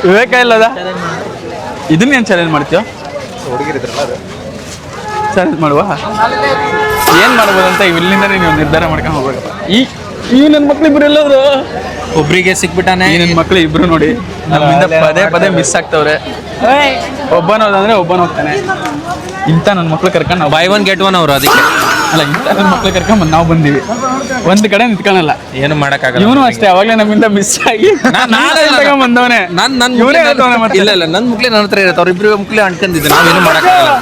ವಿವೇಕ ಇಲ್ಲದ ಇದನ್ನ ಏನು ಚಾಲೆಂಜ್ ಮಾಡ್ತೀಯೋ? ಚಾಲೆಂಜ್ ಮಾಡುವ ಏನು ಮಾಡ್ಬೋದು ಅಂತ ಇಲ್ಲಿಂದನೇ ನೀವು ನಿರ್ಧಾರ ಮಾಡ್ಕೊಂಡು ಹೋಗ್ಬೇಕಪ್ಪ. ಈ ನನ್ನ ಮಕ್ಳು ಇಬ್ರು ಎಲ್ಲೋದ್ರು? ಒಬ್ರಿಗೆ ಸಿಕ್ಬಿಟ್ಟಾನೆ. ಈ ನನ್ನ ಮಕ್ಳು ಇಬ್ರು ನೋಡಿ ನಮ್ಮಿಂದ ಪದೇ ಮಿಸ್ ಆಗ್ತವ್ರೆ. ಒಬ್ಬನೋದಂದ್ರೆ ಒಬ್ಬನ ಹೋಗ್ತಾನೆ. ಇಂಥ ನನ್ನ ಮಕ್ಳು ಕರ್ಕೊಂಡು ನಾವು ಬೈ ಒನ್ ಗೆಟ್ ಒನ್ ಅವರು ಅದಕ್ಕೆ ಅಲ್ಲ, ಇಂಥ ನನ್ನ ಮಕ್ಳು ಕರ್ಕೊಂಡು ನಾವು ಬಂದೀವಿ. ಒಂದು ಕಡೆ ನಿಂತ್ಕೊಳಲ್ಲ, ಏನು ಮಾಡಕ್ಕಾಗಲ್ಲ. ಇವನು ಅಷ್ಟೇ ಅವಾಗಲೇ ನಮ್ಮಿಂದ ಮಿಸ್ ಆಗಿ ಬಂದವನೇ. ಇಲ್ಲ ನನ್ನ ಮುಕ್ಲೆ ನನ್ನ ಹತ್ರ ಇರುತ್ತೆ. ಅವ್ರಿಬ್ರು ಮುಕ್ಲೆ ಅಂಟ್ಕೊಂಡಿದ್ದೆ, ನಾವೇನು ಮಾಡಕ್ಕಾಗಲ್ಲ.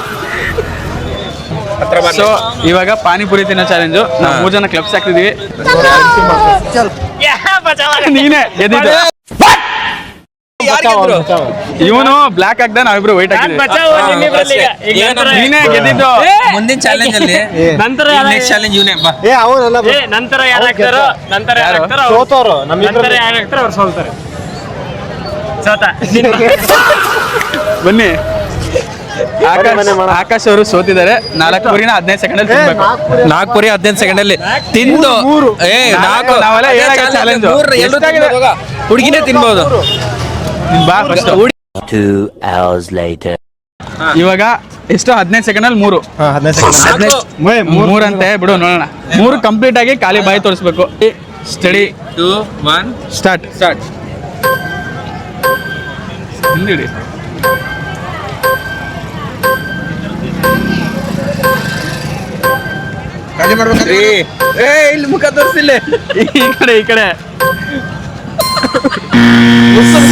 ಸೊ ಇವಾಗ ಪಾನಿಪುರಿ ತಿನ್ನೋ ಚಾಲೆಂಜು. ನಾವು 3 ಜನ ಕ್ಲಬ್ಸ್ ಹಾಕ್ತಿದೀವಿ. ನೀನೇ ಗೆದ್ದಿದ್ದು. ಇವನು ಬ್ಲಾಕ್ ಹಾಕ್ದ, ನಾವಿಬ್ರು ವೈಟ್ ಹಾಕಿದ್ವಿ. ನೀನೇ ಗೆದ್ದಿದ್ದು. ಮುಂದಿನ ಚಾಲೆಂಜ್ ಅಲ್ಲಿ ನೆಕ್ಸ್ಟ್ ಚಾಲೆಂಜ್ ಇವನೇ ಬಾ. ನಂತರ ಯಾರು ಹಾಕ್ತಾರೋ ಅವ್ರು ಸೋಲ್ತಾರೆ. ಬನ್ನಿ. ಆಕಾಶ್ ಅವರು ಸೋತಿದ್ದಾರೆ. 4 ಪುರಿನ 15 ಸೆಕೆಂಡ್ ಅಲ್ಲಿ ತಿನ್ಬೇಕು. 4 ಪುರಿ 15 ಸೆಕೆಂಡ್ ಅಲ್ಲಿ ತಿಂದು ಹುಡುಗಿನೇ ತಿನ್ಬಹುದು. ಇವಾಗ ಎಷ್ಟು? 15 ಸೆಕೆಂಡ್ ಅಲ್ಲಿ 3 ಅಂತೆ ಬಿಡು ನೋಡೋಣ. 3 ಕಂಪ್ಲೀಟ್ ಆಗಿ ಖಾಲಿ ಬಾಯಿ ತೋರಿಸ್ಬೇಕು. Study 2 1 start. ಹಿಂದಿಡಿ. ಇಲ್ಲಿ ಮುಖ ತೋರಿಸಿಲ್ಲ. ಈ ಕಡೆ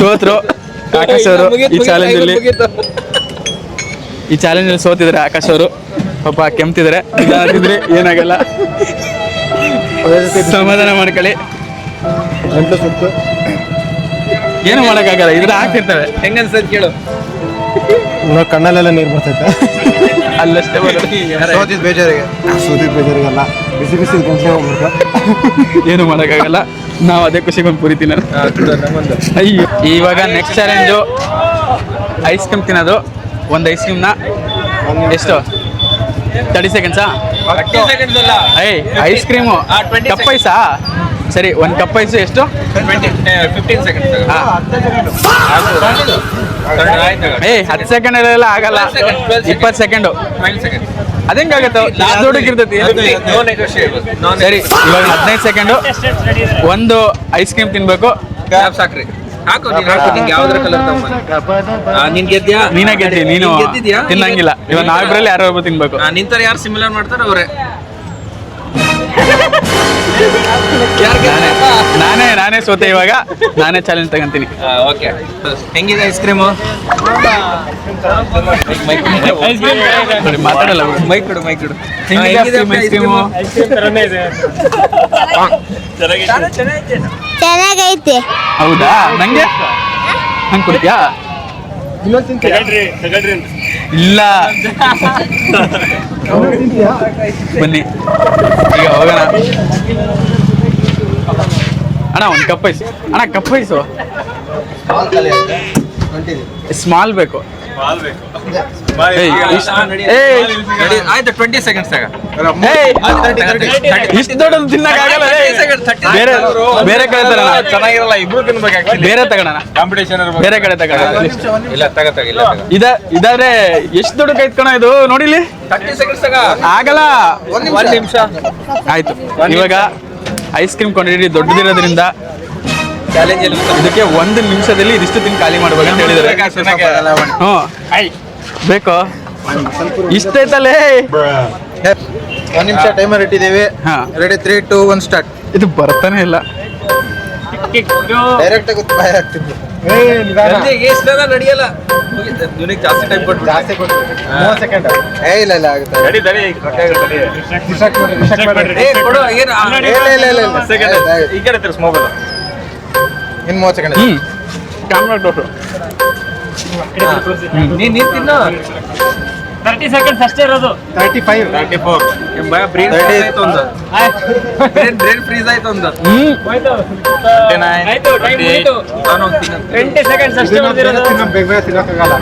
ಸೋತ್ರು ಆಕಾಶ್ ಅವರು. ಈ ಚಾಲೆಂಜ್ ಅಲ್ಲಿ ಸೋತಿದ್ದಾರೆ ಆಕಾಶ್ ಅವರು. ಪಾಪ ಕೆಮ್ತಿದ್ದಾರೆ. ಇದಾದ್ರೆ ಏನಾಗಲ್ಲ, ಸಮಾಧಾನ ಮಾಡ್ಕೊಳ್ಳಿ. ಏನು ಮಾಡಕ್ಕಾಗಲ್ಲ, ಇದ್ರ ಹಾಕ್ತಿರ್ತವೆ. ಹೆಂಗನ್ಸದ್ ಕೇಳು. ಕಣ್ಣಲ್ಲೆಲ್ಲ ನೀರು ಬರ್ತೈತೆ. ಅಲ್ಲಷ್ಟೇ ಸೋತಿದ್ ಬೇಜಾರಿಗಲ್ಲ, ಬಿಸಿ ಗಂಟೆ ಹೋಗ್ಬೇಕು. ಏನು ಮಾಡಕ್ಕಾಗಲ್ಲ. ನಾವು ಅದೇ ಖುಷಿಗೆ ಒಂದು ಪುರಿ ತಿನ್ನೋದು. ಅಯ್ಯೋ. ಇವಾಗ ನೆಕ್ಸ್ಟ್ ಚಾಲೆಂಜು ಐಸ್ ಕ್ರೀಮ್ ತಿನ್ನೋದು. ಒಂದು ಐಸ್ ಕ್ರೀಮ್ನ ಎಷ್ಟು? 30 ಸೆಕೆಂಡ್ಸಾ? ಐಸ್ ಕ್ರೀಮು ಕಪ್ ಐಸಾ? ಸರಿ, ಒಂದು ಕಪ್ ಐಸು ಎಷ್ಟು? 15 ಸೆಕೆಂಡ್ಸ್. 10 ಸೆಕೆಂಡ್ ಆಗಲ್ಲ. 20 ಸೆಕೆಂಡು. ಅದೇಂಗಾಗತ್ತೆ? ದೊಡ್ಡಕ್ಕಿರ್ತೈತಿ. ಸರಿ, ಇವಾಗ 15 ಸೆಕೆಂಡು. ಒಂದು ಐಸ್ ಕ್ರೀಮ್ ತಿನ್ಬೇಕು. ಸಾಕ್ರಿ ಹಾಕು. ಯಾವ್ದ್ರ ಕಲರ್ ನೀನ್ ಗೆದ್ಯಾ? ನೀನೇ ಗೆದ್ದಿ. ನೀನು ತಿನ್ನಂಗಿಲ್ಲ. ಇವಾಗ ನಾವಿಬ್ರಲ್ಲಿ ಯಾರೋ ಒಬ್ಬರು ತಿನ್ಬೇಕು. ನಿಂತರ ಯಾರು ಸಿಮಿಲರ್ ಮಾಡ್ತಾರ ಅವ್ರೆ. ನಾನೇ ಸೋತೆ. ಇವಾಗ ನಾನೇ ಚಾಲೆಂಜ್ ತಗೊಂತೀನಿ. ಓಕೆ, ಹೆಂಗಿದೆ ಐಸ್ ಕ್ರೀಮು? ಮಾತಾಡಲ್ಲ. ಮೈಕ್ ಕೊಡು. ಐಸ್ ಕ್ರೀಮು ಚೆನ್ನಾಗೈತೆ. ಹೌದಾ? ನಂಗೆ ಕೊಡ್ತೀಯಾ? ಇಲ್ಲ, ಬನ್ನಿ ಈಗ ಹೋಗೋಣ. ಅಣ್ಣ ಒಂದು ಕಪ್ ಐಸು. ಅಣ್ಣ ಕಪ್ ಐಸು ಸ್ಮಾಲ್ ಬೇಕು. ಆಯ್ತು, 20 ಸೆಕೆಂಡ್ಸ್ ಆಗ. ಇಷ್ಟು ದೊಡ್ಡದು ತಿನ್ನಕ್ಕಾಗಲ್ಲ. ಬೇರೆ ಕಡೆ ತಗೋಣ. ಚೆನ್ನಾಗಿರಲ್ಲ, ಇಬ್ರು ತಿನ್ಬೇಕು. ಬೇರೆ ತಗೋಣ, ಕಾಂಪಿಟೇಷನ್ ಬೇರೆ ಕಡೆ ತಗೋಣ. ಇಲ್ಲ ತಗಲ್ಲ. ಇದಾದ್ರೆ ಎಷ್ಟು ದೊಡ್ಡ ಕೈತ್ಕೊಣ ಇದು ನೋಡಿಲಿ. 30 ಸೆಕೆಂಡ್ಸ್ ಆಗಲ್ಲ. 1 ನಿಮಿಷ ಆಯ್ತು. ಇವಾಗ ಐಸ್ ಕ್ರೀಮ್ ಕ್ವಾಂಟಿಟಿ ದೊಡ್ಡದಿರೋದ್ರಿಂದ ಚಾಲೆಂಜ್ ಇದಕ್ಕೆ 1 ನಿಮಿಷದಲ್ಲಿ ಇದಿಷ್ಟು ತಿಂದು ಖಾಲಿ ಮಾಡ್ಬೇಕಂತ ಹೇಳಿದ್ದಾರೆ. ಬೇಕು ಇಷ್ಟೈತಲ್ಲೇ. 1 ನಿಮಿಷ ಟೈಮರ್ ಇಟ್ಟಿದ್ದೀವಿ. Ready, 3 2 1 start. ಇದು ಬರ್ತಾನೆ ಇಲ್ಲ. ಡೈರೆಕ್ಟ್ ಆಗಿ ಬಾಯ್ ಆಗ್ತಿದ್ದು. ನಡೆಯಲ್ಲ. ಜಾಸ್ತಿ ಟೈಮ್ ಕೊಟ್ಟು 30 ಸೆಕೆಂಡ್. ಇಲ್ಲ ಆಗುತ್ತೆ. ಈ ಕಡೆ ತಿರ್ಸ್ ಮೊಬೈಲ್. ಇನ್ನು 30 ಸೆಕೆಂಡ್. ಕ್ಯಾಮ್ರಾ ತೋರ್ಸು. ನೀನ್ ತಿನ್ನು. 30 ಸೆಕೆಂಡ್ಸ್ ಅಷ್ಟೇ ಇರೋದು. 35 34 ಬ್ರೇನ್ ಫ್ರೀಸ್ ಆಯ್ತು ಒಂದು. ಆಯ್ತು, ಟೈಮ್ ಹೋಯ್ತು. 20 ಸೆಕೆಂಡ್ಸ್ ಅಷ್ಟೇ ಉಳಿದಿರೋದು. ಬೇಗ ಬೇಗ ತಿನ್ನಕ್ಕಾಗಲ್ಲ.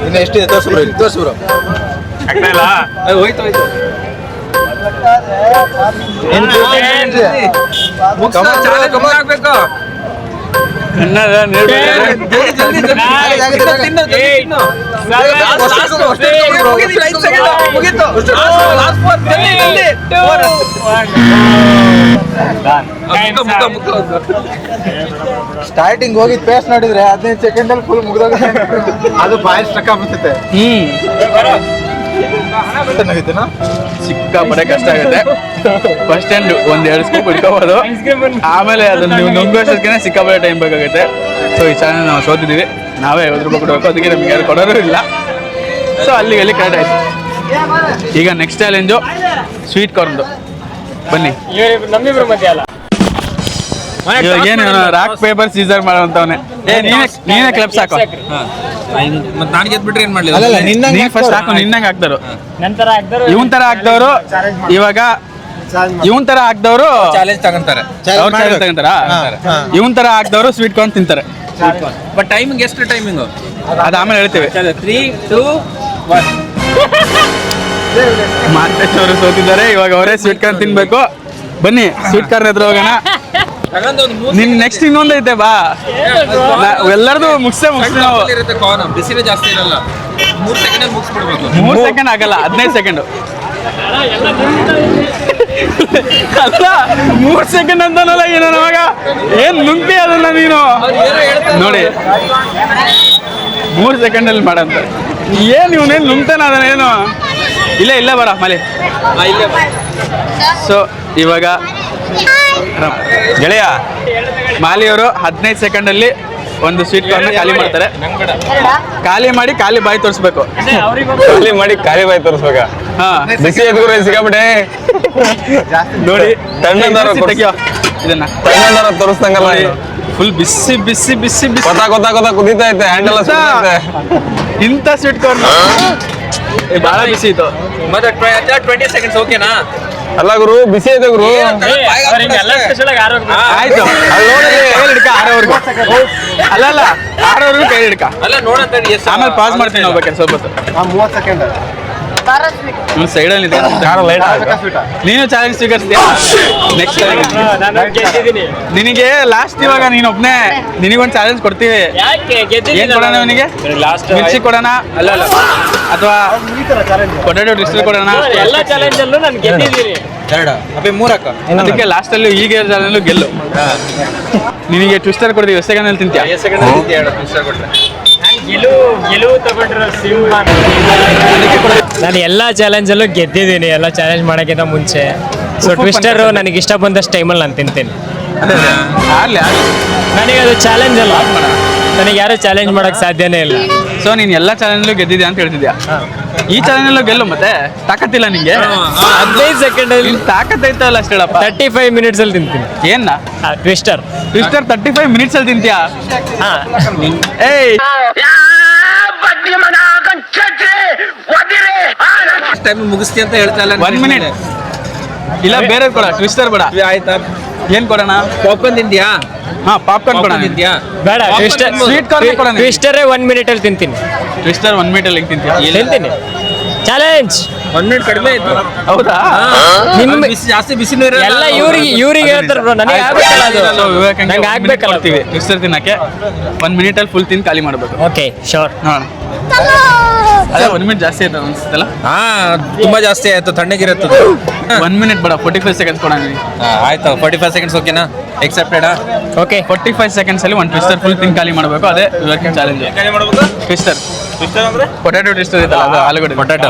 ಇನ್ನು ಎಷ್ಟಿದೆ ತೋರ್ಸು ಬ್ರೋ. ಹೋಯ್ತು. ಸ್ಟಾರ್ಟಿಂಗ್ ಹೋಗಿದ್ ಪೇಸ್ ನೋಡಿದ್ರೆ 15 ಸೆಕೆಂಡ್ ಅಲ್ಲಿ ಫುಲ್ ಮುಗ್ದೋಗ ಅದು ಬಾಯಿ ಸ್ಟ್ರಕ್ ಆಗ್ಬಿಡುತ್ತೆ. ಸಿಕ್ಕಾಪಟ್ಟೆ ಕಷ್ಟ ಆಗುತ್ತೆ. ಫಸ್ಟ್ ಹ್ಯಾಂಡ್ ಒಂದ್ 2 ಸ್ಕೂಪ್ ಹಿಡ್ಕೋಬಹುದು, ಆಮೇಲೆ ಅದನ್ನ ನೀವು ನುಂಗೋಷ್ಟಕ್ಕೆ ಸಿಕ್ಕಾಪಟ್ಟೆ ಟೈಮ್ ಬೇಕಾಗುತ್ತೆ. ಸೊ ಈ ಚಾನಲ್ ನಾವು ಸೋತಿದ್ದೀವಿ, ನಾವೇ 50 ರೂಪಾಯಿ ಕೊಡಬೇಕು, ಅದಕ್ಕೆ ನಮ್ಗೆ ಯಾರು ಕೊಡೋರು ಇಲ್ಲ. ಸೊ ಅಲ್ಲಿ ಕರೆಕ್ಟ್ ಆಯ್ತು. ಈಗ ನೆಕ್ಸ್ಟ್ ಚಾಲೆಂಜು ಸ್ವೀಟ್ ಕಾರ್ನ್ದು. ಬನ್ನಿ, ನಮ್ಮಿಬ್ರು ಮಧ್ಯ ಅಲ್ಲ, ಇವಾಗ ಏನು ರಾಕ್ ಪೇಪರ್ ಸೀಸರ್ ಮಾಡೋಂತವನೇ. ನೀನೇ ಕ್ಲಬ್ಸ್ ಹಾಕೋ. ಮತ್ತೆ ನಾನು ಗೆದ್ಬಿಟ್ರೆ ಏನ್ ಮಾಡ್ಲಿ? ಅಲ್ಲಲ್ಲ, ನೀನ್ ಫಸ್ಟ್ ಹಾಕು, ನಿನ್ನಂಗೆ ಹಾಕ್ತಾರು. ನಂತರ ಇವನ್ ತರ ಹಾಕ್ದವ್ರು ಇವಾಗ ಇವನ್ ತರ ಹಾಕ್ದವ್ರು ಚಾಲೆಂಜ್ ತಗೊಂತಾರೆ. ಅವ್ರು ಚಾಲೆಂಜ್ ತಗೊಂತಾರ. ಇವನ್ ತರ ಹಾಕ್ದವ್ರು ಸ್ವೀಟ್ ಕಾರ್ನ್ ತಿಂತಾರೆ. ಬಟ್ ಟೈಮಿಂಗ್ ಎಷ್ಟು ಟೈಮಿಂಗು? ಅದು ಆಮೇಲೆ ಹೇಳ್ತೀವಿ. 3, 2, 1. ಮಾಂತೇಶ್ ಅವರು ಸೋತಿದ್ದಾರೆ. ಇವಾಗ ಅವರೇ ಸ್ವೀಟ್ ಕಾರ್ನ್ ತಿನ್ಬೇಕು. ಬನ್ನಿ ಸ್ವೀಟ್ ಕಾರ್ನ್ ಹತ್ರ ಹೋಗೋಣ. ನಿನ್ ನೆಕ್ಸ್ಟ್ ಇನ್ನೊಂದು ಐತೆ, ಬಾ. ಎಲ್ಲರದು ಮುಗಿಸೇ ನಾವು. ಇರುತ್ತೆ ಕಾರ್ನ್, ಬಿಸಿನೇ ಜಾಸ್ತಿ ಇರಲ್ಲ. 3 ಸೆಕೆಂಡ್ ಮುಗಿಸ್ಬಿಡ್ಬೇಕು. 3 ಸೆಕೆಂಡ್ ಆಗಲ್ಲ, 15 ಸೆಕೆಂಡ್. ಅಲ್ಲ 3 ಸೆಕೆಂಡ್ ಅಂತನಲ್ಲ, ಏನೋ ನವಾಗ ಏನ್ ನುಂಗ್ತಿ ಅದನ್ನ ನೀನು ನೋಡಿ. 3 ಸೆಕೆಂಡ್ ಅಲ್ಲಿ ಮಾಡಂತ ಏನ್ ಇವನೇನ್ ನುಂಗ್ತಾನ ಅದನ್ನೇನು. ಇಲ್ಲ ಬರ ಮಲೆ. ಸೊ ಇವಾಗ ಗೆಳೆಯ ಮಾಲಿಯವರು 15 ಸೆಕೆಂಡ್ ಅಲ್ಲಿ ಒಂದು ಸ್ವೀಟ್ ಕಾರ್ನ್ ಖಾಲಿ ಮಾಡ್ತಾರೆ. ಖಾಲಿ ಮಾಡಿ ಖಾಲಿ ಬಾಯಿ ತೋರಿಸ್ಬೇಕು. ಖಾಲಿ ಬಾಯಿ ತೋರಿಸ್ಬೇಕ? ಹಾ, ಬಿಸಿ ಎದ್ಗುರು ಸಿಕ್ಕಾಬಿಟ್ಟೆ ನೋಡಿ ತಣ್ಣಂದಾರ ತೆಗಿಯೋ ಇದನ್ನ. ತಣ್ಣಂದಾರ ತೋರಿಸ್ದಂಗಲ್ಲ, ಫುಲ್ ಬಿಸಿ ಬಿಸಿ ಬಿಸಿ ಬಿಸಿ ಗೊತ್ತಾ ಕುದೀತಾ ಐತೆ, ಹ್ಯಾಂಡಲ್ ಇಂಥ ಸ್ವೀಟ್ ಕಾರ್ನ್ ಬಹಳ ಬಿಸಿ ಇತ್ತು. ಮತ್ತೆ 20 ಸೆಕೆಂಡ್ಸ್ ಓಕೆನಾ? ಅಲ್ಲ ಗುರು, ಬಿಸಿ ಐತೆ ಗುರು. ಎಲ್ಲ ಸ್ಪೆಷಲ್ ಆಗಿ ಆರೋಗ್ಯ. ಆಯ್ತು, ಅಲ್ಲಿ ನೋಡಿ ಕೈ ಹಿಡ್ಕ ಆರೋವರೆಗೂ. ಅಲ್ಲ ಆರೋವರೆಗೂ ಕೈ ಹಿಡ್ಕ. ಅಲ್ಲ ನೋಡಂತ ಆಮೇಲೆ ಪಾಸ್ ಮಾಡ್ತೀನಿ ನಾವು ಬೇಕಾದ್ರೆ ಸ್ವಲ್ಪ ಹೊತ್ತು. 30 ಸೆಕೆಂಡ್ ಸೈಡಲ್ಲಿ ನೀನು ಚಾಲೆಂಜ್ ಸ್ವೀಕರಿಸ್ತೀಯಾ? ನೆಕ್ಸ್ಟ್ ನಾನು ಗೆದ್ದಿದ್ದೀನಿ. ನಿನಗೆ ಲಾಸ್ಟ್ ಇವಾಗ ನೀನು ಒಬ್ನೇ, ನಿನಗೊಂದು ಚಾಲೆಂಜ್ ಕೊಡ್ತೀವಿ. ಯಾಕೆ ಏನ್ ಗೆದ್ದಿದ್ದೀನಿ? ಕೊಡೋಣ ಅವನಿಗೆ? ಲಾಸ್ಟ್ ಮಿರ್ಚಿ ಕೊಡೋಣ ಅಥವಾ ಪೊಟ್ಯಾಟೊ ಟ್ವಿಸ್ಟರ್ ಕೊಡೋಣ? ಎಲ್ಲ ಚಾಲೆಂಜ್ ಅಲ್ಲೂ ನಾನು ಗೆದ್ದಿದ್ದೀನಿ. 3 ಅದಕ್ಕೆ ಲಾಸ್ಟ್ ಅಲ್ಲಿ ಈಗ ಚಾಲೆಂಜ್ ಗೆಲ್ಲು. ನಿನಗೆ ಟ್ವಿಸ್ಟರ್ ಕೊಡ್ತೀವಿ, ಎಷ್ಟು ಸೆಕೆಂಡ್ ಅಲ್ಲಿ ತಿಂತೀಯಾ? ಗೆಲುವು ತಗೊಂಡಿರೋ ಸಿಂಹ. ನಾನು ಎಲ್ಲ ಚಾಲೆಂಜಲ್ಲೂ ಗೆದ್ದಿದ್ದೀನಿ, ಎಲ್ಲ ಚಾಲೆಂಜ್ ಮಾಡೋಕ್ಕಿಂತ ಮುಂಚೆ. ಸೊ ಟ್ವಿಸ್ಟರ್ ನನಗೆ ಇಷ್ಟ ಬಂದಷ್ಟು ಟೈಮಲ್ಲಿ ನಾನು ತಿಂತೀನಿ. ಆಗ್ಲಿ ನನಗೆ ಅದು ಚಾಲೆಂಜ್ ಅಲ್ಲ, ನನಗೆ ಯಾರು ಚಾಲೆಂಜ್ ಮಾಡೋಕ್ಕೆ ಸಾಧ್ಯನೇ ಇಲ್ಲ. ಸೊ ನೀನು ಎಲ್ಲ ಚಾಲೆಂಜಲ್ಲೂ ಗೆದ್ದಿದ್ಯಾ ಅಂತ ಹೇಳ್ತಿದ್ಯಾ? ಈ ಚಾಲೆಂಜಲ್ಲೂ ಗೆಲ್ಲು. ಮತ್ತೆ ತಾಕತ್ತಿಲ್ಲ ನಿಂಗೆ? 15 ಸೆಕೆಂಡಲ್ಲಿ ತಾಕತ್ತೈತಲ್ಲ ಅಷ್ಟು ಹೇಳಪ್ಪ. 35 ಮಿನಿಟ್ಸಲ್ಲಿ ತಿಂತೀನಿ. ಏನ್ನ ಟ್ವಿಸ್ಟರ್ 35 ಮಿನಿಟ್ಸ್ ಅಲ್ಲಿ ತಿಂತೀಯಾ? ಹಾಂ. ಏಯ್ ಟೈಮ್ ಮುಗಿಸ್ತಿ ಅಂತ ಹೇಳ್ತಾ 1 ಮಿನಿಟ್ ಇಲ್ಲ, ಬೇರೆ ಕೊಡ, ಟ್ವಿಸ್ಟರ್ ಬೇಡ. ಆಯ್ತಾ? ಏನ್ ಕೊಡೋಣ? ಪಾಪ್ಕಾರ್ನ್ ತಿಂದ್ಯಾ? ಹಾ, ಪಾಪ್ಕಾರ್ನ್ ಕೊಡೋಣ. ತಿಂದ್ಯಾ? ಬೇಡ, ಟ್ವಿಸ್ಟರ್ ಸ್ವೀಟ್ ಕಾರ್ನ್ ಕೊಡೋಣ. ಟ್ವಿಸ್ಟರೇ 1 ಮಿನಿಟಲ್ಲಿ ತಿಂತೀನಿ. ಟ್ವಿಸ್ಟರ್ 1 ಮಿನಿಟ್ ಅಲ್ಲಿ ಹೆಂಗ್ ತಿಂತೀಯಾ? ತಿಂತೀನಿ. ಚಾಲೆಂಜ್ 1 ಮಿನಿಟ್ ಕಡಿಮೆ ಆಯ್ತು. ಹೌದಾ? ನಿಮ್ ಜಾಸ್ತಿ ಬಿಸಿನೂ ಇರಲ್ಲ. ಎಲ್ಲ ಇವ್ರಿಗೆ ಹೇಳ್ತಾರೆ ಬ್ರೋ, ನನಗೆ ಆಗ್ಬೇಕಲ್ಲ ಅದು. ನಂಗೆ ಆಗ್ಬೇಕಲ್ಲ. ಟ್ವಿಸ್ಟರ್ ತಿನ್ನಕ್ಕೆ 1 ಮಿನಿಟ್ ಅಲ್ಲಿ ಫುಲ್ ತಿಂದು ಖಾಲಿ ಮಾಡ್ಬೇಕು. Okay, sure. ನೋಡೋಣ. ಅದೇ 1 ಮಿನಿಟ್ ಜಾಸ್ತಿ ಆಯ್ತು ಅನ್ಸುತ್ತಲ್ಲ? ಹಾ, ತುಂಬಾ ಜಾಸ್ತಿ ಆಯ್ತು, ತಣ್ಣಗಿರುತ್ತೆ. 1 ಮಿನಿಟ್ ಬೇಡ, 45 ಸೆಕೆಂಡ್ಸ್ ಕೊಡೋಣ. ಆಯ್ತು, 45 ಸೆಕೆಂಡ್ಸ್ ಓಕೆನಾ? ಎಕ್ಸೆಪ್ಟೆಡಾ? ಓಕೆ, 45 ಸೆಕೆಂಡ್ಸ್ ಅಲ್ಲಿ ಒಂದು ಟ್ವಿಸ್ಟರ್ ಫುಲ್ ತಿಂದು ಖಾಲಿ ಮಾಡಬೇಕು. ಅದೇ ಇವತ್ತಿನ ಚಾಲೆಂಜ್. ಟ್ವಿಸ್ಟರ್ ಪೊಟ್ಯಾಟೊ ಟ್ವಿಸ್ಟರ್ ಇತ್ತಲ್ಲ, ಅದು ಆಲೂಗಡ್ಡೆ ಪೊಟ್ಯಾಟೊ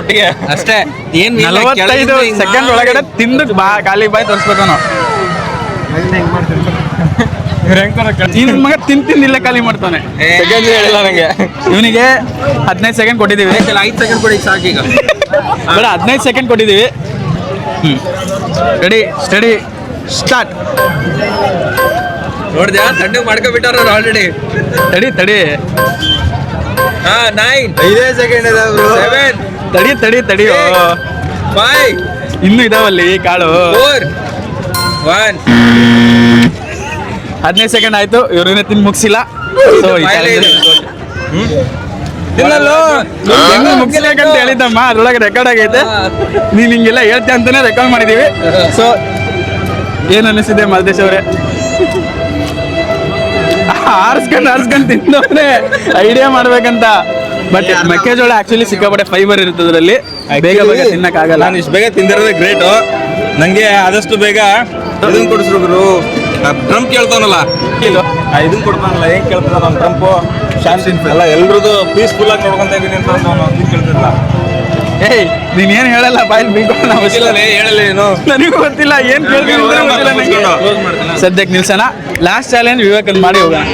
ಒಟ್ಟಿಗೆ ಅಷ್ಟೇ. ಏನ್ 45 ಸೆಕೆಂಡ್ ಒಳಗಡೆ ತಿಂದು ಖಾಲಿ ಬಾಯಿ ತೋರಿಸ್ಬೇಕು ನಾವು. ನಿನ್ ಮಗ ತಿಂದಿಲ್ಲ ಖಾಲಿ ಮಾಡ್ತಾನೆ. ಸೆಕೆಂಡ್ ಹೇಳಿಲ್ಲ ನಂಗೆ. ಇವನಿಗೆ 15 ಸೆಕೆಂಡ್ ಕೊಟ್ಟಿದ್ದೀವಿ. 5 ಸೆಕೆಂಡ್ ಕೊಡಿ ಸಾಕು ಈಗ. ಬೇಡ, 15 ಸೆಕೆಂಡ್ ಕೊಟ್ಟಿದ್ದೀವಿ. Ready, study, start. ನೋಡಿದ್ಯಾ, ತಣ್ಣಗೆ ಮಾಡ್ಕೊಬಿಟ್ಟಾರ ಆಲ್ರೆಡಿ. ತಡಿ ಹಾ, 9, 5 ಸೆಕೆಂಡ್ 7, ತಡಿ 5, ಇನ್ನು ಇದಾವಲ್ಲಿ ಕಾಳು. 4, 1. 15 ಸೆಕೆಂಡ್ ಆಯ್ತು, ಇವ್ರನ್ನ ತಿಂದು ಮುಗಿಸಿಲ್ಲ. ಸೊ ಈ ಚಾಲೆಂಜ್ ಮುಗಿಸ್ಬೇಕಂತ ಹೇಳಿದ್ದಮ್ಮ, ಅದ್ರೊಳಗೆ ರೆಕಾರ್ಡ್ ಆಗೈತೆ. ನೀನ್ ಹಿಂಗೆಲ್ಲ ಹೇಳ್ತೀಯ ಅಂತಾನೆ ರೆಕಾರ್ಡ್ ಮಾಡಿದೀವಿ. ಸೊ ಏನ್ ಅನಿಸಿದೆ ಮಾಲ್ತೇಶ್ ಅವರೇ? ಆರ್ಸ್ಕೊಂಡ್ ತಿಂದವ್ರೆ ಐಡಿಯಾ ಮಾಡ್ಬೇಕಂತ. ಬಟ್ ಮೆಕ್ಕೆಜೋಳ ಆಕ್ಚುಲಿ ಸಿಕ್ಕಾಪಟ್ಟೆ ಫೈಬರ್ ಇರುತ್ತೆ ಅದರಲ್ಲಿ, ಬೇಗ ಬೇಗ ತಿನ್ನಕ್ಕಾಗಲ್ಲ. ನಾನು ಇಷ್ಟು ಬೇಗ ತಿಂದಿರೋದೇ ಗ್ರೇಟು. ನಂಗೆ ಆದಷ್ಟು ಬೇಗ ಇದನ್ನ ಕೊಡಿಸ್ರು ಗುರು. ಟ್ರಂಪ್ ಕೇಳ್ತಾವನಲ್ಲ, ಇದನ್ನ ಕೊಡ್ತಾನಲ್ಲ, ಹೆಂಗ್ ಕೇಳ್ತಾನ ನಮ್ಮ ಟ್ರಂಪು ಶಾಂತಿ ಅಲ್ಲ, ಎಲ್ರದ್ದು ಪೀಸ್ಫುಲ್ ಆಗಿ ನೋಡ್ಕೊಂತ ಇದೀನಿ ಅಂತ ಇದನ್ನ ಕೇಳ್ತಿಲ್ಲ. ಏಯ್ ನೀನ್ ಏನ್ ಹೇಳಲ್ಲ ಬಾಯಲ್ಲಿ ಬೀಳ್ಕೊಂಡು ನಾವು ಹೇಳಲ್ಲ ಏನು ನನಗೂ ಗೊತ್ತಿಲ್ಲ ಏನ್ ಕೇಳ್ತೀನಿ. ಸದ್ಯಕ್ಕೆ ನಿಲ್ಸೋಣ. ಲಾಸ್ಟ್ ಚಾಲೆಂಜ್ ವಿವೇಕನ್ ಮಾಡಿ ಹೋಗೋಣ.